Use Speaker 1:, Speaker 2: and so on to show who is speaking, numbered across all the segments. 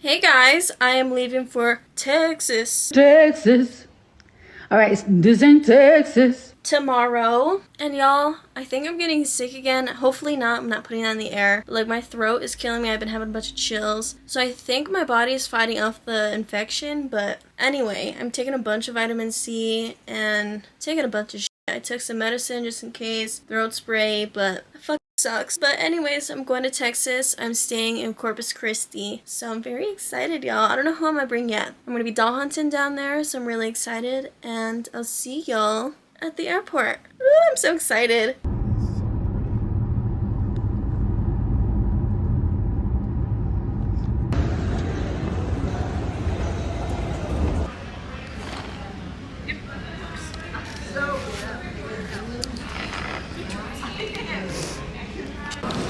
Speaker 1: Hey guys, I am leaving for Texas
Speaker 2: Texas. All right, this ain't Texas.
Speaker 1: tomorrow. And y'all, I think I'm getting sick again. Hopefully not. I'm not putting that in the air. Like, my throat is killing me. I've been having a bunch of chills. So I think my body is fighting off the infection. But anyway, I'm taking a bunch of vitamin C and taking a bunch of shit. I took some medicine just in case, throat spray, but sucks. But anyways, I'm going to Texas. I'm staying in Corpus Christi. So I'm very excited, y'all. I don't know who I'm gonna bring yet. I'm gonna be doll hunting down there, so I'm really excited. And I'll see y'all at the airport. Ooh, I'm so excited.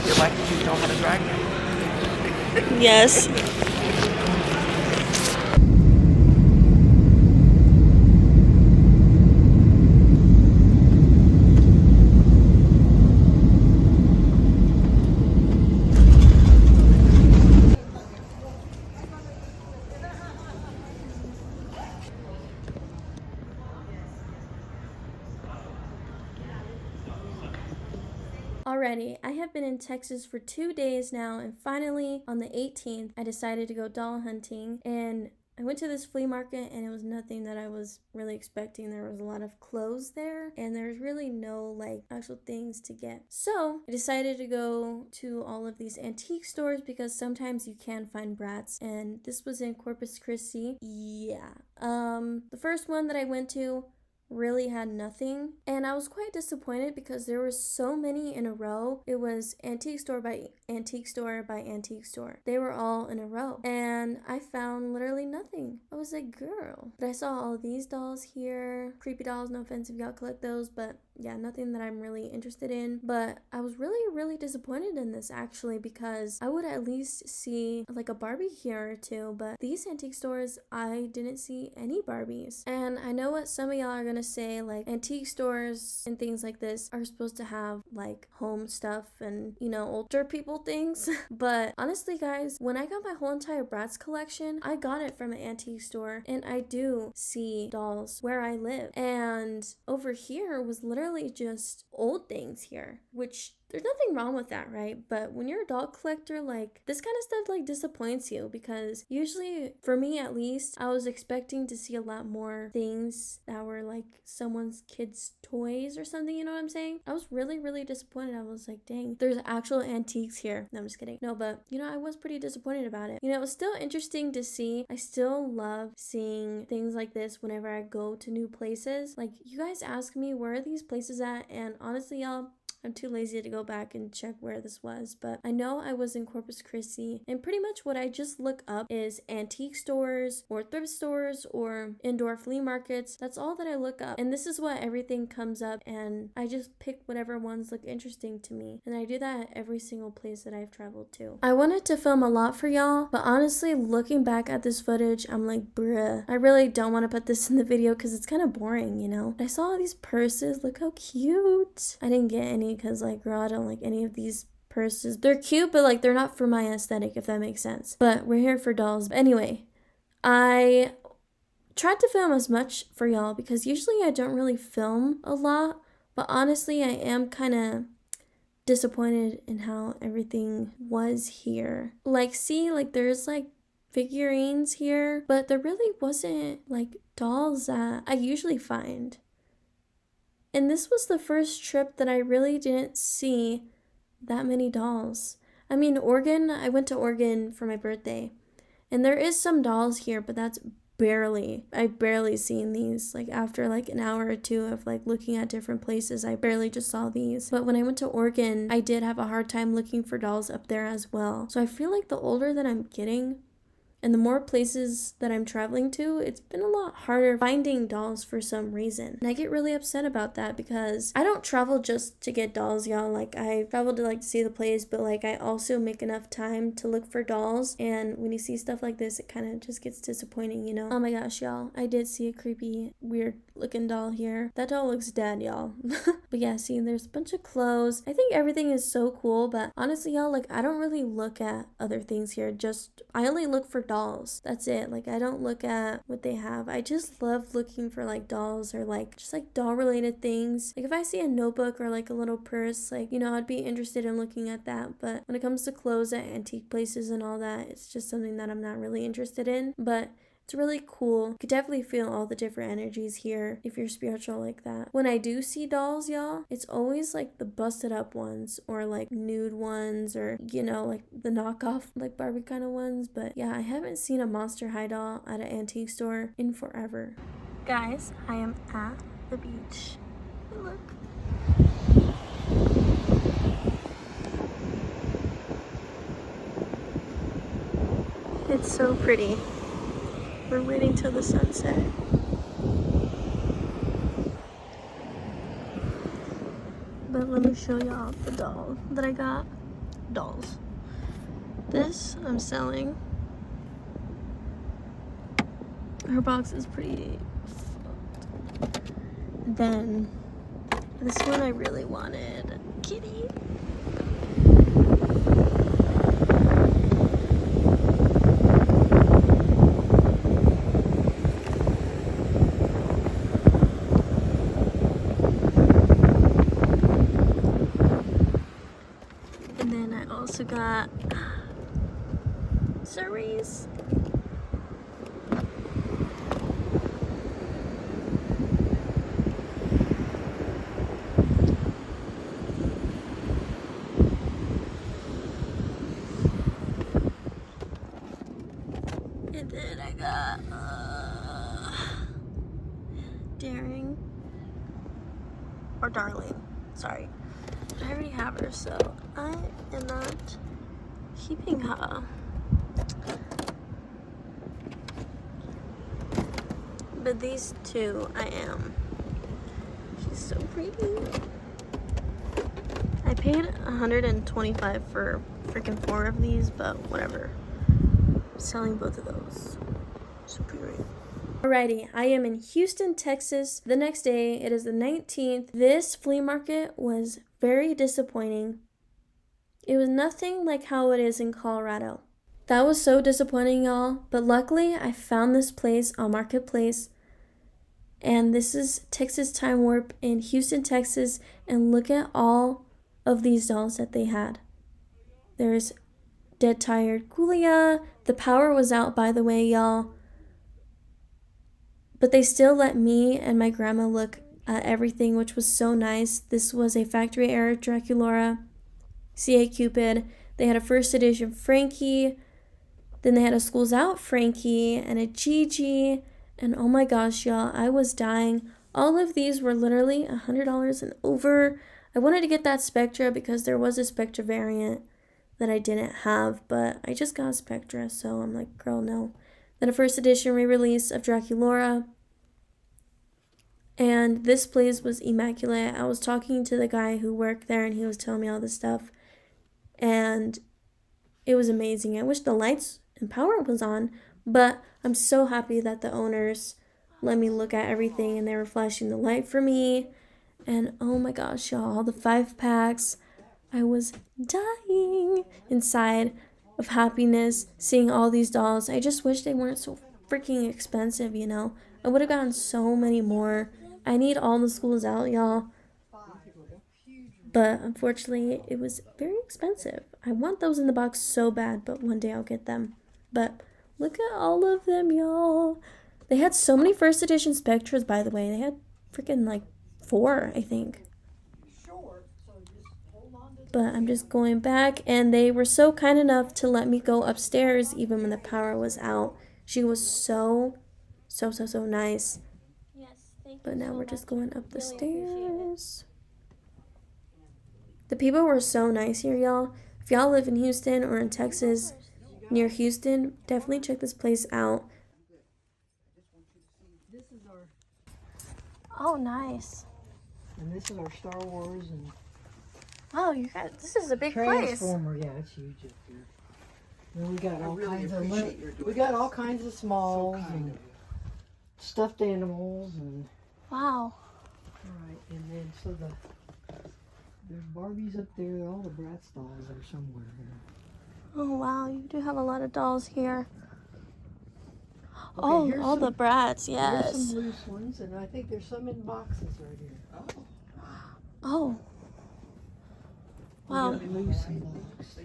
Speaker 3: You're like you don't want to drag me.
Speaker 1: Yes. Alrighty, I have been in Texas for 2 days now, and finally on the 18th, I decided to go doll hunting. And I went to this flea market and it was nothing that I was really expecting. There was a lot of clothes there and there's really no like actual things to get. So I decided to go to all of these antique stores because sometimes you can find Bratz, and this was in Corpus Christi. Yeah. The first one that I went to really had nothing, and I was quite disappointed because there were so many in a row. It was antique store by antique store by antique store. They were all in a row and I found literally nothing. I was like, girl. But I saw all these dolls here, creepy dolls, no offense if y'all collect those, but yeah, nothing that I'm really interested in. But I was really disappointed in this actually, because I would at least see like a Barbie here or two, but these antique stores I didn't see any Barbies. And I know what some of y'all are gonna say, like antique stores and things like this are supposed to have like home stuff and, you know, older people things. But honestly guys, when I got my whole entire Bratz collection, I got it from an antique store, and I do see dolls where I live. And over here was literally just old things here, which there's nothing wrong with that, right? But when you're a doll collector, like this kind of stuff like disappoints you, because usually, for me at least, I was expecting to see a lot more things that were like someone's kid's toys or something, you know what I'm saying? I was really disappointed. I was like, dang, there's actual antiques here. No, I'm just kidding. No, but you know, I was pretty disappointed about it. You know, it was still interesting to see. I still love seeing things like this whenever I go to new places. Like, you guys ask me, where are these places at? And honestly, y'all, I'm too lazy to go back and check where this was, but I know I was in Corpus Christi, and pretty much what I just look up is antique stores or thrift stores or indoor flea markets. That's all that I look up, and this is what everything comes up, and I just pick whatever ones look interesting to me, and I do that at every single place that I've traveled to. I wanted to film a lot for y'all, but honestly, looking back at this footage, I'm like, bruh, I really don't want to put this in the video because it's kind of boring, you know? I saw all these purses. Look how cute. I didn't get any because like, girl, I don't like any of these purses. They're cute, but like they're not for my aesthetic, if that makes sense. But we're here for dolls. But anyway, I tried to film as much for y'all because usually I don't really film a lot, but honestly I am kind of disappointed in how everything was here. Like, see, like there's like figurines here, but there really wasn't like dolls that I usually find. And this was the first trip that I really didn't see that many dolls. I mean, Oregon, I went to Oregon for my birthday, and there is some dolls here, but that's I barely seen these. Like, after like an hour or two of like looking at different places, I barely just saw these. But when I went to Oregon, I did have a hard time looking for dolls up there as well. So I feel like the older that I'm getting, and the more places that I'm traveling to, it's been a lot harder finding dolls for some reason. And I get really upset about that because I don't travel just to get dolls, y'all. Like, I travel to like see the place, but like I also make enough time to look for dolls. And when you see stuff like this, it kind of just gets disappointing, you know? Oh my gosh, y'all. I did see a creepy, weird looking doll here. That doll looks dead, y'all. But yeah, see, there's a bunch of clothes. I think everything is so cool, but honestly, y'all, like I don't really look at other things here. I only look for dolls. That's it. Like, I don't look at what they have. I just love looking for like dolls or like just like doll related things. Like if I see a notebook or like a little purse, like, you know, I'd be interested in looking at that. But when it comes to clothes at antique places and all that, it's just something that I'm not really interested in. But it's really cool. You could definitely feel all the different energies here if you're spiritual like that. When I do see dolls, y'all, it's always like the busted up ones or like nude ones or, you know, like the knockoff like Barbie kind of ones. But yeah, I haven't seen a Monster High doll at an antique store in forever. Guys, I am at the beach. Look. It's so pretty. We're waiting till the sunset. But let me show y'all the doll that I got. Dolls. This I'm selling. Her box is pretty fucked. Then this one I really wanted. Kitty. Also got cerise. And then I got Daring or Darling. Sorry. I already have her, so I am not keeping her. But these two I am. She's so pretty. I paid $125 for freaking 4 of these, but whatever. I'm selling both of those. Superior. Alrighty, I am in Houston, Texas. The next day, it is the 19th. This flea market was very disappointing. It was nothing like how it is in Colorado. That was so disappointing, y'all. But luckily, I found this place on Marketplace. And this is Texas Time Warp in Houston, Texas. And look at all of these dolls that they had. There's Dead Tired Kulia. The power was out, by the way, y'all. But they still let me and my grandma look at everything, which was so nice. This was a factory era Draculaura, C.A. Cupid. They had a first edition Frankie. Then they had a Schools Out Frankie and a Gigi. And oh my gosh, y'all, I was dying. All of these were literally $100 and over. I wanted to get that Spectra because there was a Spectra variant that I didn't have, but I just got Spectra, so I'm like, girl, no. Then a first edition re-release of Draculaura. And this place was immaculate. I was talking to the guy who worked there and he was telling me all this stuff. And it was amazing. I wish the lights and power was on, but I'm so happy that the owners let me look at everything and they were flashing the light for me. And oh my gosh, y'all, all the 5-packs. I was dying inside of happiness seeing all these dolls. I just wish they weren't so freaking expensive, you know. I would have gotten so many more. I need all the Schools Out, y'all. But unfortunately, it was very expensive. I want those in the box so bad, but one day I'll get them. But look at all of them, y'all. They had so many first edition Spectras, by the way. They had freaking like 4, I think. But I'm just going back, and they were so kind enough to let me go upstairs even when the power was out. She was so nice. Yes, thank but you now so we're just going up the stairs. The people were so nice here, y'all. If y'all live in Houston or in Texas, near Houston, definitely check this place out.
Speaker 4: This is our.
Speaker 1: Oh, nice.
Speaker 4: And this is our Star Wars and.
Speaker 1: Oh, you got this is a big
Speaker 4: Transformer, yeah, it's huge up here. And we got all kinds of we got all kinds of smalls and stuffed animals and.
Speaker 1: Wow.
Speaker 4: Alright, and then so there's Barbies up there, all the Bratz dolls are somewhere here.
Speaker 1: Oh wow, you do have a lot of dolls here. Oh,
Speaker 4: here's
Speaker 1: all the Bratz,
Speaker 4: Here's
Speaker 1: yes.
Speaker 4: some loose ones, and I think there's some in boxes right here.
Speaker 1: Oh. Wow.
Speaker 4: Loose in box.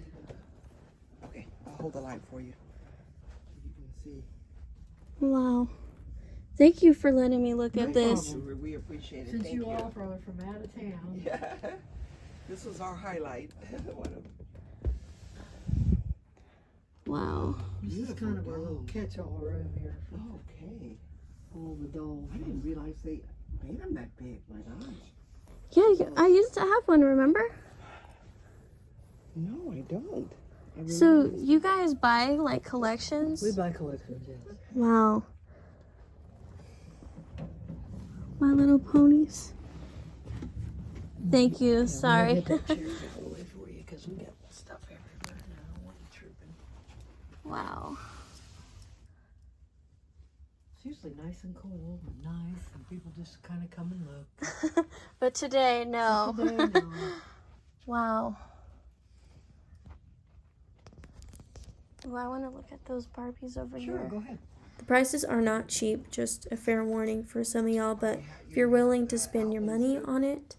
Speaker 3: Okay, I'll hold the light for you. You can see.
Speaker 1: Wow. Thank you for letting me look at this.
Speaker 4: problem.
Speaker 3: We appreciate it.
Speaker 4: Since
Speaker 3: Thank
Speaker 4: you all are from out of town.
Speaker 3: Yeah. This was our highlight.
Speaker 1: Wow.
Speaker 4: This is kind of our little catch-all room here for
Speaker 3: Okay.
Speaker 4: all the dolls.
Speaker 3: I didn't realize they made them that big. My gosh.
Speaker 1: Yeah, I used to have one, remember?
Speaker 3: No, I don't.
Speaker 1: So, you guys buy, like, collections?
Speaker 4: We buy collections, yes.
Speaker 1: Wow. My Little Ponies. Thank you, sorry.
Speaker 4: Get that chair out of the way for you because we got stuff everywhere. And I don't want you tripping.
Speaker 1: Wow.
Speaker 4: It's usually nice and cool and nice, and people just kind of come and look.
Speaker 1: But today, no.
Speaker 4: Today, no.
Speaker 1: Wow. Well, I want to look at those Barbies over
Speaker 4: Sure,
Speaker 1: here.
Speaker 4: go ahead.
Speaker 1: The prices are not cheap, just a fair warning for some of y'all, but if you're willing to spend your money on it,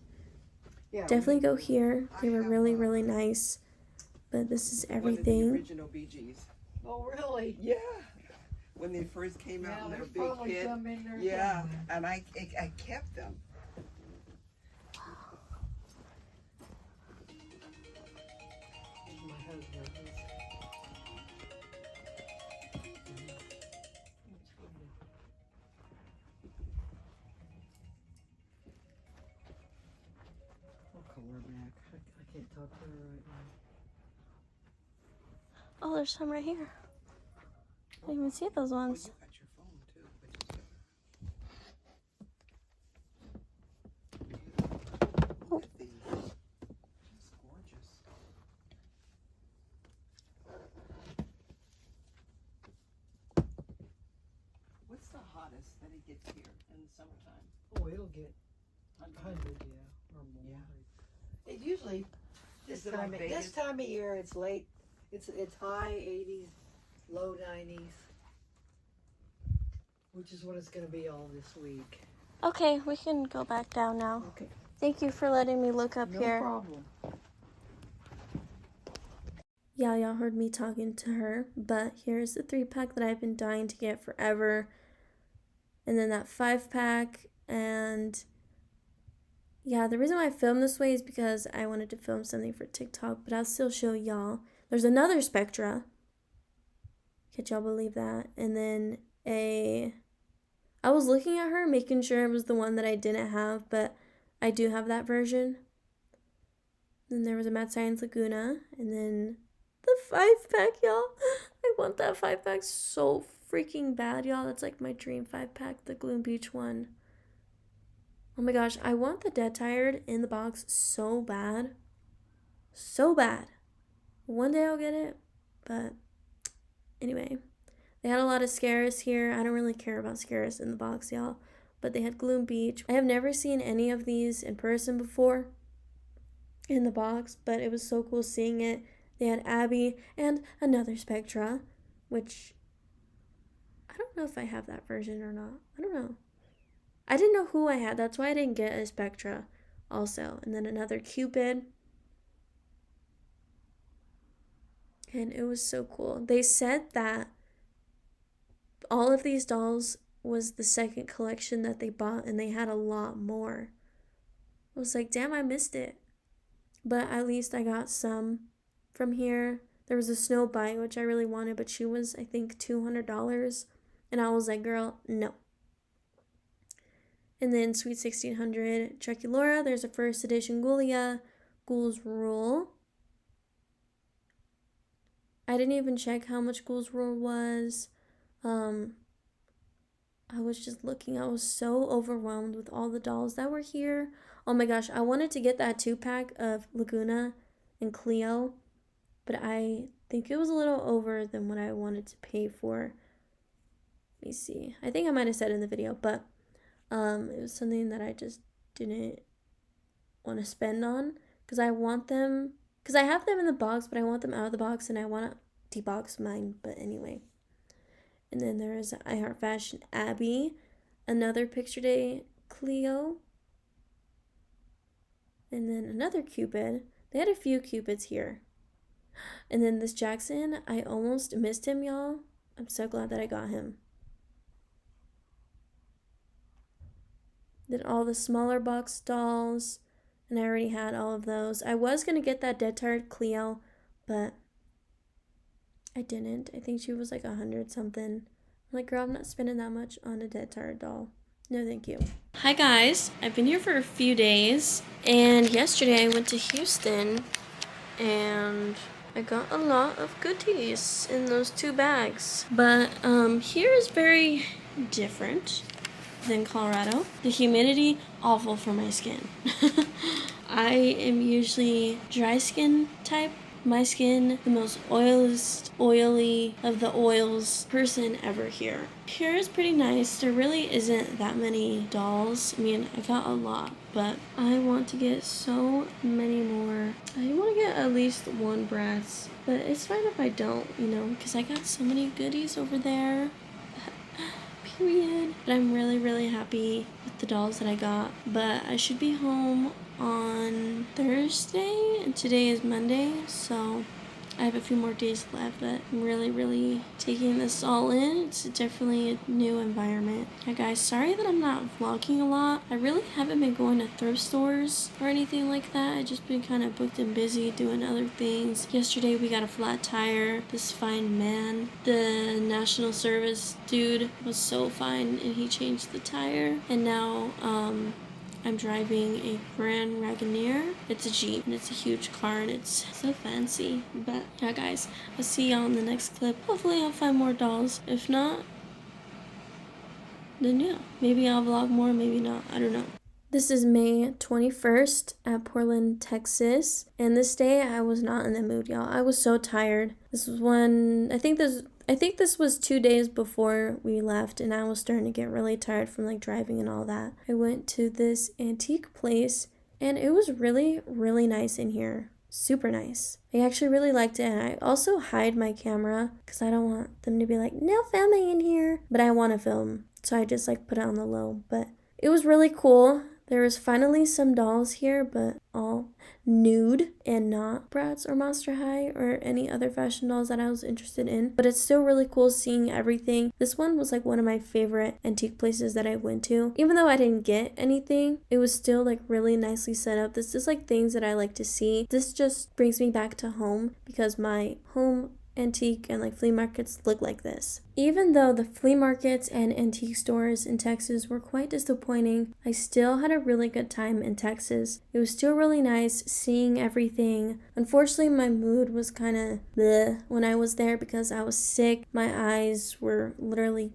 Speaker 4: Yeah,
Speaker 1: definitely go here. They were really, really nice. But this is
Speaker 3: One of the
Speaker 1: everything.
Speaker 3: original Bee Gees.
Speaker 4: Oh, really?
Speaker 3: Yeah. When they first came out in their
Speaker 4: there's
Speaker 3: big
Speaker 4: probably
Speaker 3: kit.
Speaker 4: some in there
Speaker 3: Yeah,
Speaker 4: somewhere.
Speaker 3: and I kept them.
Speaker 4: My husband.
Speaker 3: I'll call her back.
Speaker 4: I can't talk to her right now.
Speaker 1: Oh, there's some right here. I didn't even see those
Speaker 3: Oh,
Speaker 1: ones.
Speaker 3: you got your phone too.
Speaker 1: Oh.
Speaker 3: Look at these. Just gorgeous. What's the hottest that it gets here in the summertime?
Speaker 4: Oh, it'll get 100, yeah, or more.
Speaker 3: Yeah.
Speaker 4: It usually
Speaker 3: Is it like Vegas?
Speaker 4: this time of year it's late. It's high 80s, low 90s, which is what it's going to be all this week.
Speaker 1: Okay, we can go back down now.
Speaker 4: Okay,
Speaker 1: Thank you for letting me look up
Speaker 4: no
Speaker 1: here.
Speaker 4: problem.
Speaker 1: Yeah, y'all heard me talking to her, but here's the 3-pack that I've been dying to get forever. And then that 5-pack, and yeah, the reason why I filmed this way is because I wanted to film something for TikTok, but I'll still show y'all. There's another Spectra. Can't y'all believe that? And then I was looking at her, making sure it was the one that I didn't have, but I do have that version. Then there was a Mad Science Laguna, and then the 5-pack, y'all. I want that 5-pack so freaking bad, y'all. That's like my dream 5-pack, the Gloom Beach one. Oh my gosh, I want the Dead Tired in the box so bad. So bad. One day I'll get it, but anyway. They had a lot of Scaris here. I don't really care about Scaris in the box, y'all. But they had Gloom Beach. I have never seen any of these in person before in the box, but it was so cool seeing it. They had Abby and another Spectra, which I don't know if I have that version or not. I don't know. I didn't know who I had. That's why I didn't get a Spectra also. And then another Cupid. And it was so cool. They said that all of these dolls was the second collection that they bought, and they had a lot more. I was like, damn, I missed it. But at least I got some from here. There was a Snow Bite, which I really wanted, but she was, I think, $200. And I was like, girl, no. And then Sweet 1600, Chucky Laura. There's a first edition Ghoulia, Ghouls Rule. I didn't even check how much Ghouls Rule was. I was just looking. I was so overwhelmed with all the dolls that were here. Oh my gosh, I wanted to get that 2-pack of Laguna and Cleo, but I think it was a little over than what I wanted to pay for. Let me see. I think I might have said in the video, but it was something that I just didn't want to spend on because I want them, because I have them in the box, but I want them out of the box and I want to debox mine. But anyway. And then there is I Heart Fashion Abby, another Picture Day Cleo, and then another Cupid. They had a few Cupids here. And then this Jackson, I almost missed him, y'all. I'm so glad that I got him. Then all the smaller box dolls, and I already had all of those. I was going to get that Dead Tired Cleo, but I didn't. I think she was like 100 something. I'm like, girl, I'm not spending that much on a Dead Tired doll. No, thank you. Hi, guys. I've been here for a few days, and yesterday I went to Houston, and I got a lot of goodies in those 2 bags. But here is very different than Colorado. The humidity, awful for my skin. I am usually dry skin type. My skin, the most oily of the oils person ever here. Here is pretty nice. There really isn't that many dolls. I mean, I got a lot, but I want to get so many more. I want to get at least 1 Bratz, but it's fine if I don't, you know, because I got so many goodies over there. Period. But I'm really, really happy with the dolls that I got. But I should be home on Thursday, and today is Monday, so I have a few more days left, but I'm really, really taking this all in. It's definitely a new environment. Yeah, guys, sorry that I'm not vlogging a lot. I really haven't been going to thrift stores or anything like that. I've just been kind of booked and busy doing other things. Yesterday, we got a flat tire. This fine man, the national service dude, was so fine, and he changed the tire. And now, I'm driving a Grand Wagoneer. It's a Jeep, and it's a huge car, and it's so fancy. But yeah, guys, I'll see y'all in the next clip. Hopefully I'll find more dolls. If not, then yeah, maybe I'll vlog more, maybe not. I don't know. This is May 21st at Portland, Texas. And this day I was not in the mood, y'all. I was so tired. This was I think this was 2 days before we left, and I was starting to get really tired from like driving and all that. I went to this antique place, and it was really, really nice in here. Super nice. I actually really liked it, and I also hide my camera because I don't want them to be like, no filming in here. But I want to film, so I just like put it on the low. But it was really cool. There was finally some dolls here, but all nude and not Bratz or Monster High or any other fashion dolls that I was interested in. But it's still really cool seeing everything. This one was like one of my favorite antique places that I went to. Even though I didn't get anything, it was still like really nicely set up. This is like things that I like to see. This just brings me back to home because my home antique and like flea markets look like this. Even though the flea markets and antique stores in Texas were quite disappointing, I still had a really good time in Texas. It was still really nice seeing everything. Unfortunately, my mood was kind of bleh when I was there because I was sick. My eyes were literally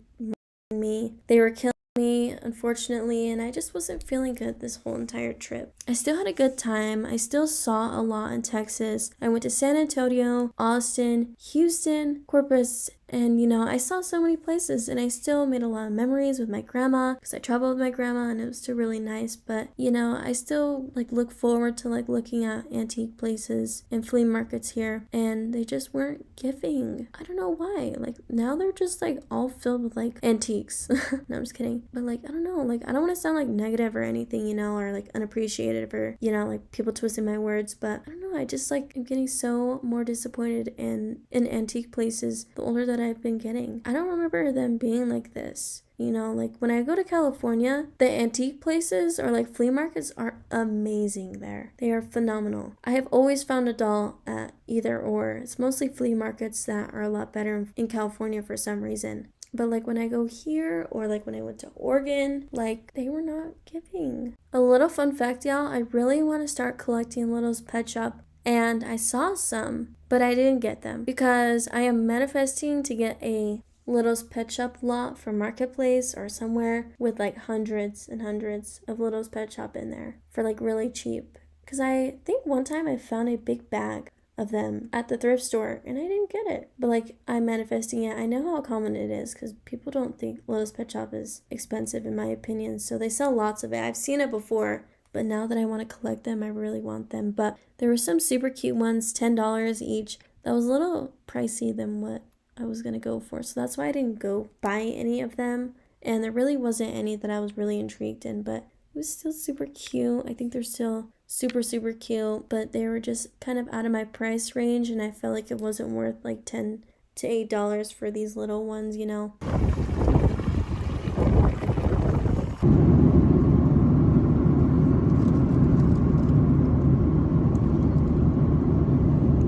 Speaker 1: me. They were killing me, unfortunately, and I just wasn't feeling good this whole entire trip. I still had a good time. I still saw a lot in Texas. I went to San Antonio, Austin, Houston, Corpus, and you know, I saw so many places, and I still made a lot of memories with my grandma because I traveled with my grandma, and it was still really nice. But you know, I still like look forward to like looking at antique places and flea markets here, and they just weren't giving. I don't know why. Like now they're just like all filled with like antiques. No, I'm just kidding. But like, I don't know, like I don't want to sound like negative or anything, you know, or like unappreciative or, you know, like people twisting my words, but I don't know, I just like am getting so more disappointed in antique places the older that I've been getting. I don't remember them being like this. You know, like when I go to California, the antique places or like flea markets are amazing there. They are phenomenal. I have always found a doll at either or. It's mostly flea markets that are a lot better in California for some reason. But like when I go here or like when I went to Oregon, like they were not giving. A little fun fact, y'all, I really want to start collecting Little's Pet Shop, and I saw some, but I didn't get them because I am manifesting to get a Little's Pet Shop lot for Marketplace or somewhere with like hundreds and hundreds of Little's Pet Shop in there for like really cheap. Because I think one time I found a big bag of them at the thrift store and I didn't get it, but like I'm manifesting it. I know how common it is because people don't think Little's Pet Shop is expensive in my opinion, so they sell lots of it. I've seen it before, but now that I want to collect them, I really want them. But there were some super cute ones, $10 each. That was a little pricey than what I was gonna go for. So that's why I didn't go buy any of them. And there really wasn't any that I was really intrigued in, but it was still super cute. I think they're still super, super cute, but they were just kind of out of my price range, and I felt like it wasn't worth like $10 to $8 for these little ones, you know.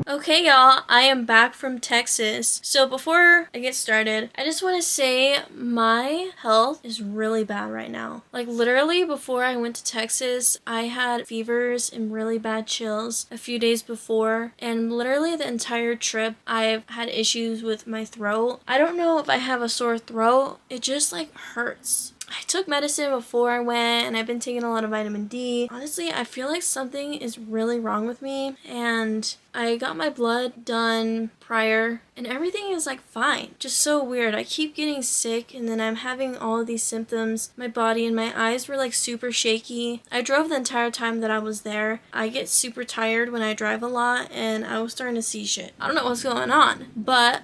Speaker 1: Okay, y'all, I am back from Texas. So before I get started, I just want to say my health is really bad right now. Like literally before I went to Texas, I had fevers and really bad chills a few days before, and literally the entire trip I've had issues with my throat. I don't know if I have a sore throat. It just like hurts. I took medicine before I went, and I've been taking a lot of vitamin D. Honestly, I feel like something is really wrong with me, and I got my blood done prior, and everything is like fine. Just so weird. I keep getting sick, and then I'm having all of these symptoms. My body and my eyes were like super shaky. I drove the entire time that I was there. I get super tired when I drive a lot, and I was starting to see shit. I don't know what's going on, but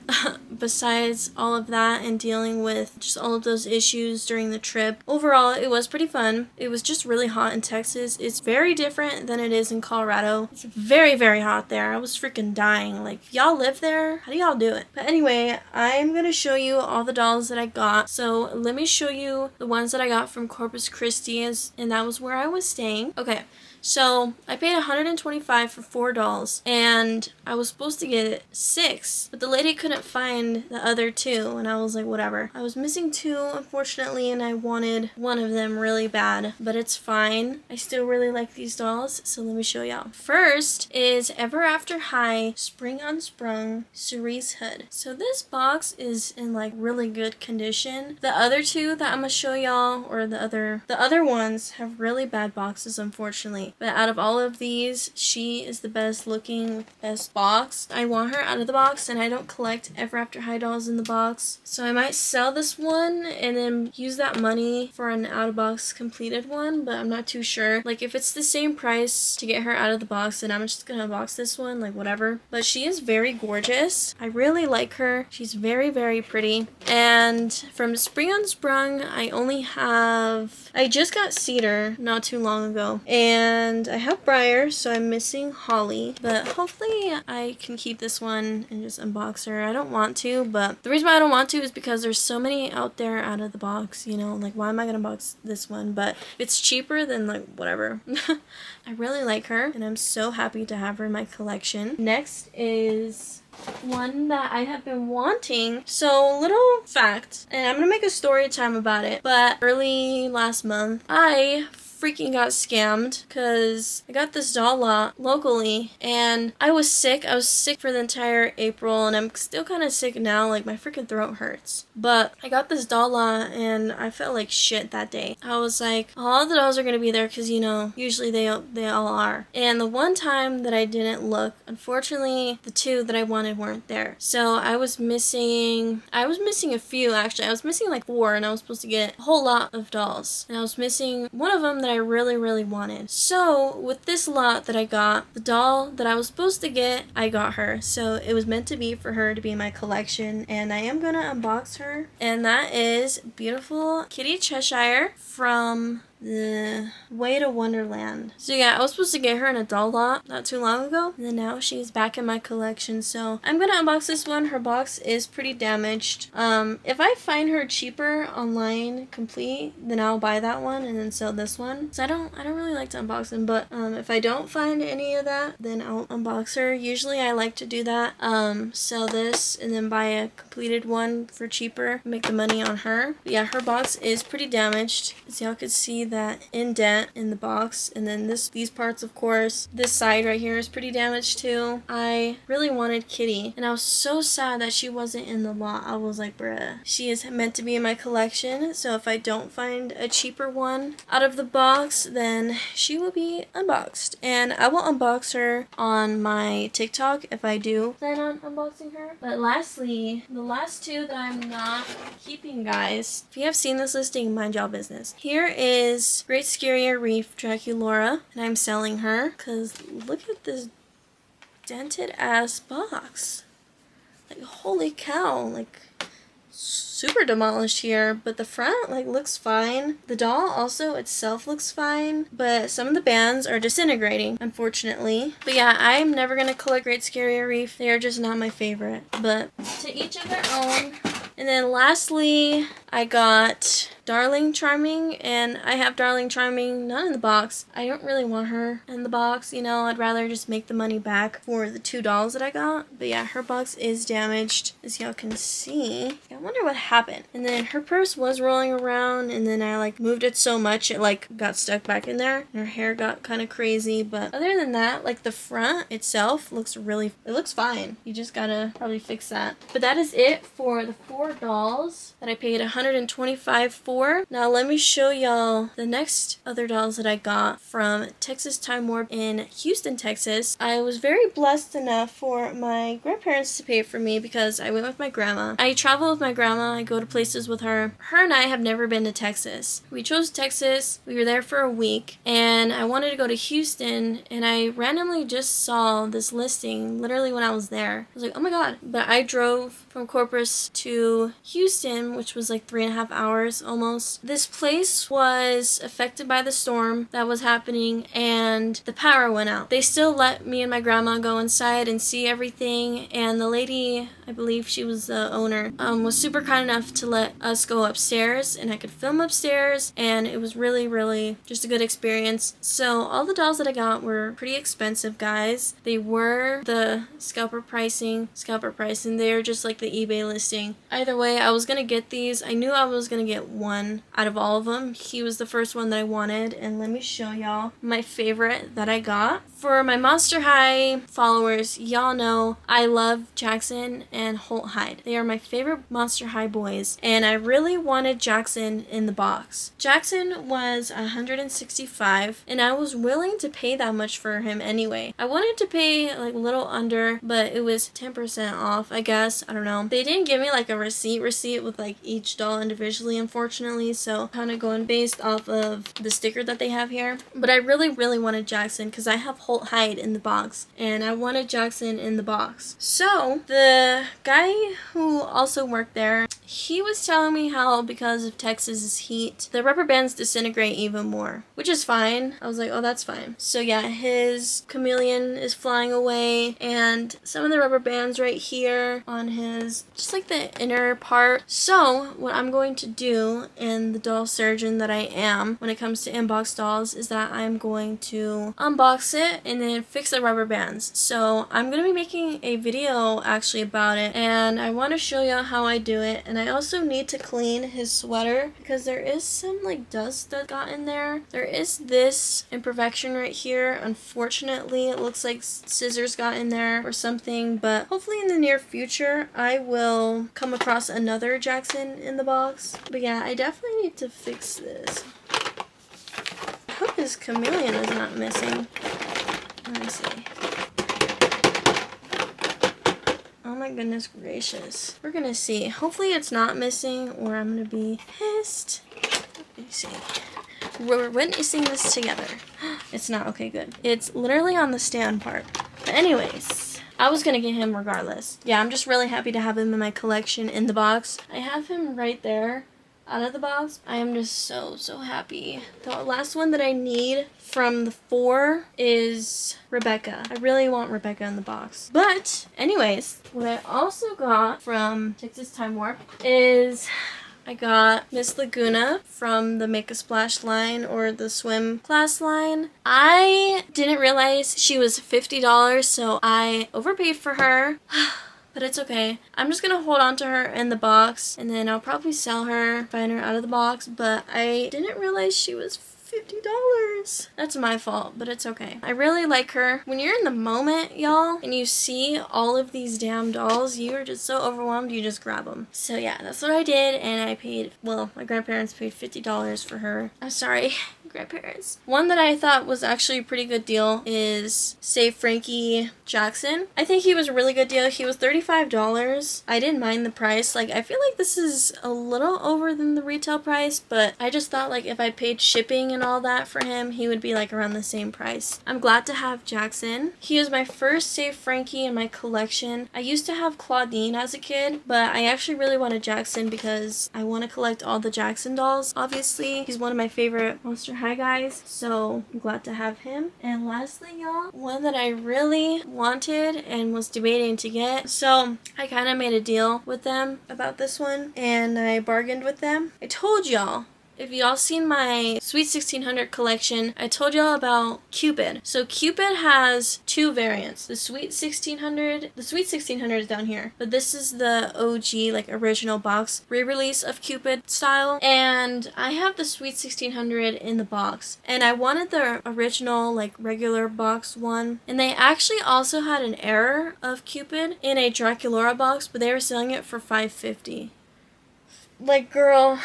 Speaker 1: besides all of that and dealing with just all of those issues during the trip, overall it was pretty fun. It was just really hot in Texas. It's very different than it is in Colorado. It's very, very hot there. I was freaking dying. Like, y'all live there? How do y'all do it? But anyway, I'm gonna show you all the dolls that I got. So let me show you the ones that I got from Corpus Christi, and that was where I was staying. Okay. So I paid $125 for 4 dolls, and I was supposed to get 6, but the lady couldn't find the other 2, and I was like, whatever. I was missing 2, unfortunately, and I wanted one of them really bad, but it's fine. I still really like these dolls, so let me show y'all. First is Ever After High Spring Unsprung Cerise Hood. So this box is in like really good condition. The other 2 that I'm gonna show y'all, or the other ones have really bad boxes, unfortunately. But out of all of these, she is the best looking, best box. I want her out of the box, and I don't collect Ever After High dolls in the box. So I might sell this one and then use that money for an out of box completed one, but I'm not too sure. Like if it's the same price to get her out of the box, then I'm just gonna unbox this one, like whatever. But she is very gorgeous. I really like her. She's very, very pretty. And from Spring Unsprung, I just got Cedar not too long ago. And I have Briar, so I'm missing Holly. But hopefully I can keep this one and just unbox her. I don't want to, but the reason why I don't want to is because there's so many out there out of the box, you know? Like, why am I gonna box this one? But if it's cheaper, then like, whatever. I really like her, and I'm so happy to have her in my collection. Next is one that I have been wanting. So, little fact, and I'm gonna make a story time about it, but early last month, I freaking got scammed because I got this doll lot locally, and I was sick. I was sick for the entire April, and I'm still kind of sick now. Like, my freaking throat hurts. But I got this doll lot, and I felt like shit that day. I was like, all the dolls are gonna be there because, you know, usually they all are. And the one time that I didn't look, unfortunately, the 2 that I wanted weren't there. So I was missing a few, actually. I was missing like 4, and I was supposed to get a whole lot of dolls. And I was missing one of them that I really, really wanted. So with this lot that I got, the doll that I was supposed to get, I got her. So it was meant to be for her to be in my collection, and I am gonna unbox her. And that is beautiful Kitty Cheshire from the Way to Wonderland. So yeah, I was supposed to get her in a doll lot not too long ago, and then now she's back in my collection. So I'm gonna unbox this one. Her box is pretty damaged. If I find her cheaper online complete, then I'll buy that one and then sell this one. So I don't really like to unbox them, but if I don't find any of that, then I'll unbox her. Usually I like to do that. Sell this and then buy a completed one for cheaper, make the money on her. But yeah, her box is pretty damaged, as y'all could see that indent in the box, and then these parts, of course. This side right here is pretty damaged too. I really wanted Kitty, and I was so sad that she wasn't in the lot. I was like, bruh, she is meant to be in my collection, so if I don't find a cheaper one out of the box, then she will be unboxed, and I will unbox her on my TikTok if I do plan on unboxing her. But lastly, the last 2 that I'm not keeping, guys, if you have seen this listing, mind y'all business. Here is Great Scarier Reef Draculora, and I'm selling her because look at this dented ass box. Like, holy cow, like, super demolished here, but the front like looks fine. The doll also itself looks fine, but some of the bands are disintegrating, unfortunately. But yeah, I'm never gonna collect Great Scary Reef. They are just not my favorite, but to each of their own. And then lastly, I got Darling Charming, and I have Darling Charming not in the box. I don't really want her in the box, you know, I'd rather just make the money back for the 2 dolls that I got. But yeah, her box is damaged, as y'all can see. I wonder what happened. And then her purse was rolling around, and then I like moved it so much it like got stuck back in there. And her hair got kind of crazy, but other than that, like the front itself looks it looks fine. You just gotta probably fix that. But that is it for the 4 dolls that I paid $125 for. Now let me show y'all the next other dolls that I got from Texas Time Warp in Houston, Texas. I was very blessed enough for my grandparents to pay for me because I went with my grandma. I travel with my grandma. I go to places with her. Her and I have never been to Texas. We chose Texas. We were there for a week, and I wanted to go to Houston, and I randomly just saw this listing literally when I was there. I was like, oh my god. But I drove from Corpus to Houston, which was like 3.5 hours almost. This place was affected by the storm that was happening, and the power went out. They still let me and my grandma go inside and see everything, and the lady, I believe she was the owner, was super kind enough to let us go upstairs, and I could film upstairs, and it was really, really just a good experience. So all the dolls that I got were pretty expensive, guys. They were the scalper pricing. They're just like the eBay listing. Either way, I was gonna get these. I knew I was gonna get one out of all of them. He was the first one that I wanted, and let me show y'all my favorite that I got. For my Monster High followers, y'all know I love Jackson and Holt Hyde. They are my favorite Monster High boys, and I really wanted Jackson in the box. Jackson was $165, and I was willing to pay that much for him anyway. I wanted to pay like a little under, but it was 10% off, I guess. I don't know. They didn't give me like a receipt with like each doll individually, unfortunately, so kind of going based off of the sticker that they have here. But I really, really wanted Jackson because I have Holt Hyde in the box, and I wanted Jackson in the box. So the guy who also worked there, he was telling me how because of Texas's heat, the rubber bands disintegrate even more, which is fine. I was like, oh, that's fine. So yeah, his chameleon is flying away, and some of the rubber bands right here on his, just like the inner part. So what I'm going to do, and the doll surgeon that I am when it comes to inbox dolls, is that I'm going to unbox it and then fix the rubber bands. So I'm going to be making a video actually about it, and I want to show you how I do it. And I also need to clean his sweater because there is some like dust that got in there. There is this imperfection right here. Unfortunately, it looks like scissors got in there or something, but hopefully in the near future I will come across another Jackson in the box. But yeah, I definitely need to fix this. I hope his chameleon is not missing. Let me see. Oh my goodness gracious. We're gonna see. Hopefully it's not missing, or I'm gonna be pissed. Let me see. We're witnessing this together. It's not. Okay, good. It's literally on the stand part. But anyways, I was gonna get him regardless. Yeah, I'm just really happy to have him in my collection in the box. I have him right there out of the box. I am just so happy. The last one that I need from the 4 is Rebecca. I really want Rebecca in the box. But anyways, what I also got from Texas Time Warp is I got Miss Laguna from the Make a Splash line, or the swim class line. I didn't realize she was $50, so I overpaid for her. But it's okay. I'm just gonna hold on to her in the box, and then I'll probably sell her, find her out of the box. But I didn't realize she was $50. That's my fault, but it's okay. I really like her. When you're in the moment, y'all, and you see all of these damn dolls, you are just so overwhelmed, you just grab them. So yeah, that's what I did, and I paid, well, my grandparents paid $50 for her. I'm sorry, grandparents. One that I thought was actually a pretty good deal is Save Frankie Jackson. I think he was a really good deal. He was $35. I didn't mind the price. Like, I feel like this is a little over than the retail price, but I just thought like if I paid shipping and all that for him, he would be like around the same price. I'm glad to have Jackson. He is my first Save Frankie in my collection. I used to have Claudine as a kid, but I actually really wanted Jackson because I want to collect all the Jackson dolls. Obviously, he's one of my favorite Monster High guys, so I'm glad to have him. And lastly, y'all, one that I really wanted and was debating to get, so I kind of made a deal with them about this one, and I bargained with them. I told y'all, if y'all seen my Sweet 1600 collection, I told y'all about Cupid. So Cupid has two variants. The Sweet 1600 is down here, but this is the OG, like original box re-release of Cupid style. And I have the Sweet 1600 in the box. And I wanted the original, like regular box one. And they actually also had an error of Cupid in a Draculaura box, but they were selling it for $550. Like, girl,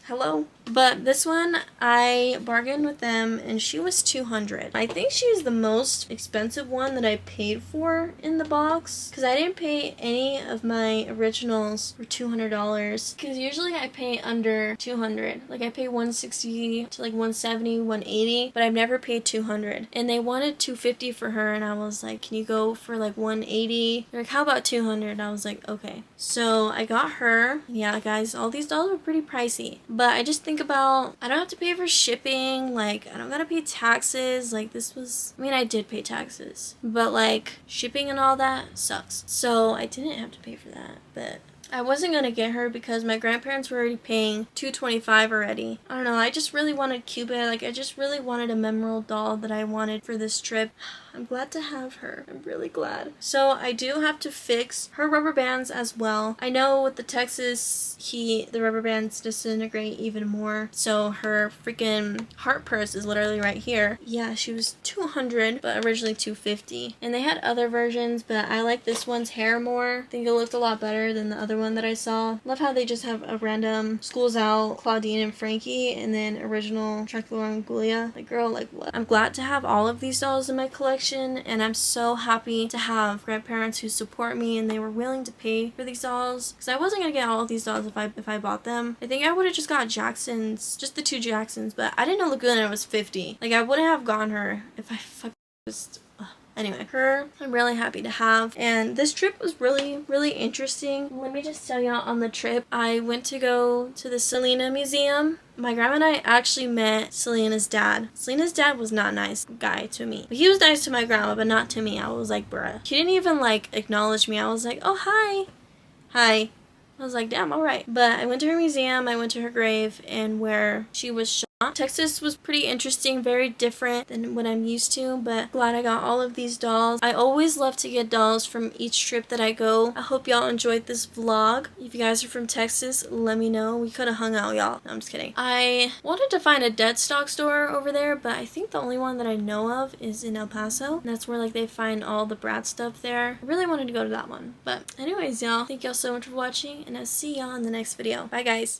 Speaker 1: hello? But this one, I bargained with them, and she was $200. I think she's the most expensive one that I paid for in the box, because I didn't pay any of my originals for $200, because usually I pay under $200. Like, I pay $160 to like $170, $180, but I've never paid $200. And they wanted $250 for her, and I was like, can you go for like $180? They're like, how about $200? And I was like, okay. So I got her. Yeah, guys, all these dolls were pretty pricey, but I just think about, I don't have to pay for shipping, like I don't gotta pay taxes. Like, this was, I mean, I did pay taxes, but like shipping and all that sucks, so I didn't have to pay for that. But I wasn't gonna get her because my grandparents were already paying $225 already. I don't know, I just really wanted Cupid. Like, I just really wanted a memorable doll that I wanted for this trip. I'm glad to have her. I'm really glad. So I do have to fix her rubber bands as well. I know with the Texas heat, the rubber bands disintegrate even more. So her freaking heart purse is literally right here. Yeah, she was $200, but originally $250. And they had other versions, but I like this one's hair more. I think it looked a lot better than the other one that I saw. Love how they just have a random School's Out, Claudine and Frankie, and then original Draculaura and Gulia. Like, girl, like what? I'm glad to have all of these dolls in my collection, and I'm so happy to have grandparents who support me and they were willing to pay for these dolls, because I wasn't gonna get all of these dolls if I bought them. I think I would have just got Jackson's, just the two Jacksons, but I didn't know Laguna was $50. Like, I wouldn't have gotten her if I just... Anyway, her I'm really happy to have, and this trip was really interesting. Let me just tell y'all, on the trip I went to go to the Selena Museum. My grandma and I actually met Selena's dad. Selena's dad was not a nice guy to me, but he was nice to my grandma, but not to me. I was like, bruh. He didn't even like acknowledge me. I was like, oh, hi. I was like, damn, alright. But I went to her museum, I went to her grave, and where she was shot. Texas was pretty interesting, very different than what I'm used to, but glad I got all of these dolls. I always love to get dolls from each trip that I go. I hope y'all enjoyed this vlog. If you guys are from Texas, let me know. We could have hung out, y'all. No, I'm just kidding. I wanted to find a dead stock store over there, but I think the only one that I know of is in El Paso. And that's where like they find all the Bratz stuff there. I really wanted to go to that one. But anyways, y'all, thank y'all so much for watching, and I'll see y'all in the next video. Bye, guys.